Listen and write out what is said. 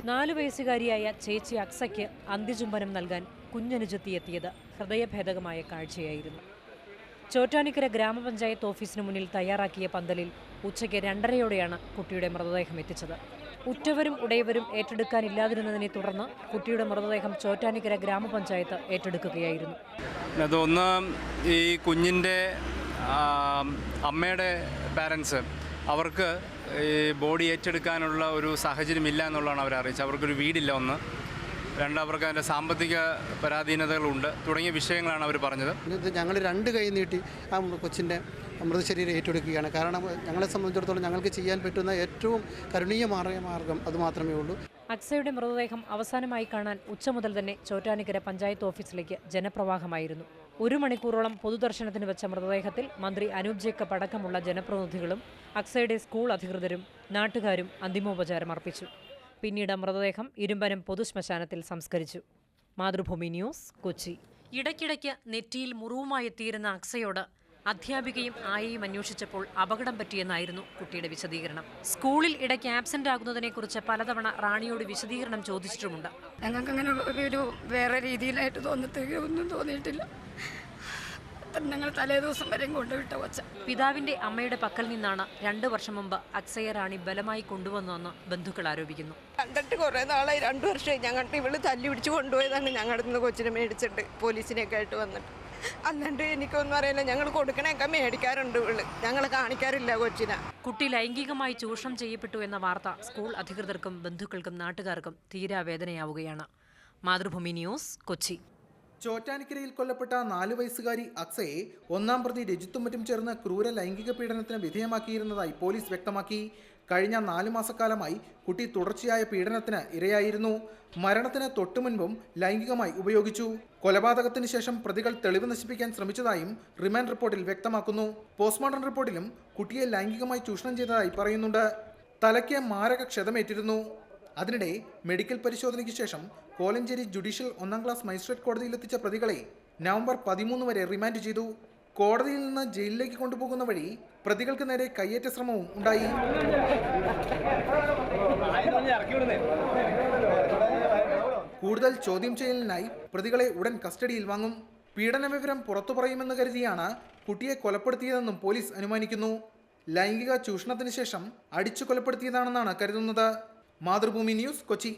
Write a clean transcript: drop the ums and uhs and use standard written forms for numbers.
4 വയസ്സുകാരിയായ ചേച്ചി അക്സയ്ക്ക് അന്ത്യചുംബനം നൽകാൻ കുഞ്ഞനുജത്തിയെത്തിയത് ഹൃദയഭേദകമായ കാഴ്ചയായിരുന്നു. ചോറ്റാനിക്കര ഗ്രാമപഞ്ചായത്ത് ഓഫീസിന് മുന്നിൽ തയ്യാറാക്കിയ പന്തലിൽ ഉച്ചയ്ക്ക് 2:30-യോടെയാണ് കുട്ടിയുടെ മൃതദേഹം എത്തിച്ചത്. ഉറ്റവരും ഉടയവരും ഏറ്റെടുക്കാനില്ലാതിരുന്നതിനെ തുടർന്ന് കുട്ടിയുടെ മൃതദേഹം ചോറ്റാനിക്കര ഗ്രാമപഞ്ചായത്ത് ഏറ്റെടുക്കുകയായിരുന്നു. അതൊന്ന് ഈ കുഞ്ഞിൻ്റെ അമ്മയുടെ പാരൻസ് അവർക്ക് ഈ ബോഡി ഏറ്റെടുക്കാനുള്ള ഒരു സാഹചര്യമില്ല എന്നുള്ളതാണ് അവർ അറിയിച്ചത്. അവർക്കൊരു വീടില്ല, ഒന്ന്. രണ്ട്, അവർക്ക് അതിൻ്റെ സാമ്പത്തിക പരാധീനതകളുണ്ട് തുടങ്ങിയ വിഷയങ്ങളാണ് അവർ പറഞ്ഞത്. ഞങ്ങൾ 2 കൈ നീട്ടി ആ കൊച്ചിൻ്റെ മൃതശരീരം ഏറ്റെടുക്കുകയാണ്. കാരണം ഞങ്ങളെ സംബന്ധിച്ചിടത്തോളം ഞങ്ങൾക്ക് ചെയ്യാൻ പറ്റുന്ന ഏറ്റവും കരുണീയമായ മാർഗം അതുമാത്രമേ ഉള്ളൂ. അക്സയുടെ മൃതദേഹം അവസാനമായി കാണാൻ ഉച്ച മുതൽ തന്നെ ചോറ്റാനിക്കര പഞ്ചായത്ത് ഓഫീസിലേക്ക് ജനപ്രവാഹമായിരുന്നു. 1 മണിക്കൂറോളം പൊതുദർശനത്തിന് വെച്ച മൃതദേഹത്തിൽ മന്ത്രി അനൂപ് ജേക്കബ് അടക്കമുള്ള ജനപ്രതിനിധികളും അക്സയുടെ സ്കൂൾ അധികൃതരും നാട്ടുകാരും അന്തിമോപചാരം അർപ്പിച്ചു. പിന്നീട് മൃതദേഹം ഇരുമ്പനം പൊതുശ്മശാനത്തിൽ സംസ്കരിച്ചു. മാതൃഭൂമി ന്യൂസ്, കൊച്ചി. ഇടയ്ക്കിടയ്ക്ക് നെറ്റിയിൽ മുറിവുമായി എത്തിയിരുന്ന അക്സയോട് അധ്യാപികയും ആയയും അന്വേഷിച്ചപ്പോൾ അപകടം പറ്റിയെന്നായിരുന്നു കുട്ടിയുടെ വിശദീകരണം. സ്കൂളിൽ ഇടയ്ക്ക് ആബ്സെന്റ് ആകുന്നതിനെക്കുറിച്ച് പലതവണ റാണിയോട് വിശദീകരണം ചോദിച്ചിട്ടുമുണ്ട്. ഞങ്ങൾക്കങ്ങനെ ഒരു വേറെ രീതിയിലായിട്ട് ഒന്നും തോന്നിയിട്ടില്ല. ഞങ്ങൾ തലേദിവസം വരെയും കൊണ്ടുവിട്ട കൊച്ച. പിതാവിന്റെ അമ്മയുടെ പക്കൽ നിന്നാണ് 2 വർഷം മുമ്പ് അക്സയെ റാണി ബലമായി കൊണ്ടുവന്നുവെന്ന് ബന്ധുക്കൾ ആരോപിക്കുന്നു. കണ്ടിട്ട് കുറേ നാളായി, 2 വർഷമായി. ഞങ്ങളുടെ ഇവള് തല്ലി പിടിച്ച് കൊണ്ടുപോയതാണ്. ഞങ്ങളുടെ നിന്ന് കൊച്ചിനെ മേടിച്ചിട്ട് പോലീസിനെയൊക്കെ ആയിട്ട് വന്നിട്ട്. അല്ലാണ്ട് എനിക്കൊന്നും അറിയില്ല. ഞങ്ങൾ കൊടുക്കണേക്കെ മേടിക്കാറുണ്ട് ഇവള്, ഞങ്ങൾ കാണിക്കാറില്ല കൊച്ചിനെ. കുട്ടി ലൈംഗികമായി ചൂഷണം ചെയ്യപ്പെട്ടു എന്ന വാർത്ത സ്കൂൾ അധികൃതർക്കും ബന്ധുക്കൾക്കും നാട്ടുകാർക്കും തീരാവേദനയാവുകയാണ്. മാതൃഭൂമി ന്യൂസ്, കൊച്ചി. ചോറ്റാനിക്കരയിൽ കൊല്ലപ്പെട്ട 4 വയസ്സുകാരി അക്സയെ 1-ാം പ്രതി രജിത്തും മറ്റും ചേർന്ന് ക്രൂര ലൈംഗിക പീഡനത്തിന് വിധേയമാക്കിയിരുന്നതായി പോലീസ് വ്യക്തമാക്കി. കഴിഞ്ഞ 4 മാസക്കാലമായി കുട്ടി തുടർച്ചയായ പീഡനത്തിന് ഇരയായിരുന്നു. മരണത്തിന് തൊട്ടുമുൻപും ലൈംഗികമായി ഉപയോഗിച്ചു. കൊലപാതകത്തിന് ശേഷം പ്രതികൾ തെളിവ് നശിപ്പിക്കാൻ ശ്രമിച്ചതായും റിമാൻഡ് റിപ്പോർട്ടിൽ വ്യക്തമാക്കുന്നു. പോസ്റ്റ്മോർട്ടം റിപ്പോർട്ടിലും കുട്ടിയെ ലൈംഗികമായി ചൂഷണം ചെയ്തതായി പറയുന്നുണ്ട്. തലയ്ക്ക് മാരക ക്ഷതമേറ്റിരുന്നു. അതിനിടെ മെഡിക്കൽ പരിശോധനയ്ക്ക് ശേഷം കോലഞ്ചേരി ജുഡീഷ്യൽ 1-ാം ക്ലാസ് മജിസ്ട്രേറ്റ് കോടതിയിലെത്തിച്ച പ്രതികളെ നവംബർ 13 വരെ റിമാൻഡ് ചെയ്തു. കോടതിയിൽ നിന്ന് ജയിലിലേക്ക് കൊണ്ടുപോകുന്ന വഴി പ്രതികൾക്ക് നേരെ കയ്യേറ്റ ശ്രമവും ഉണ്ടായി. കൂടുതൽ ചോദ്യം ചെയ്യലിനായി പ്രതികളെ ഉടൻ കസ്റ്റഡിയിൽ വാങ്ങും. പീഡന വിവരം പുറത്തു പറയുമെന്ന് കരുതിയാണ് കുട്ടിയെ കൊലപ്പെടുത്തിയതെന്നും പോലീസ് അനുമാനിക്കുന്നു. ലൈംഗിക ചൂഷണത്തിന് ശേഷം അടിച്ചു കൊലപ്പെടുത്തിയതാണെന്നാണ് കരുതുന്നത്. മാതൃഭൂമി ന്യൂസ്, കൊച്ചി.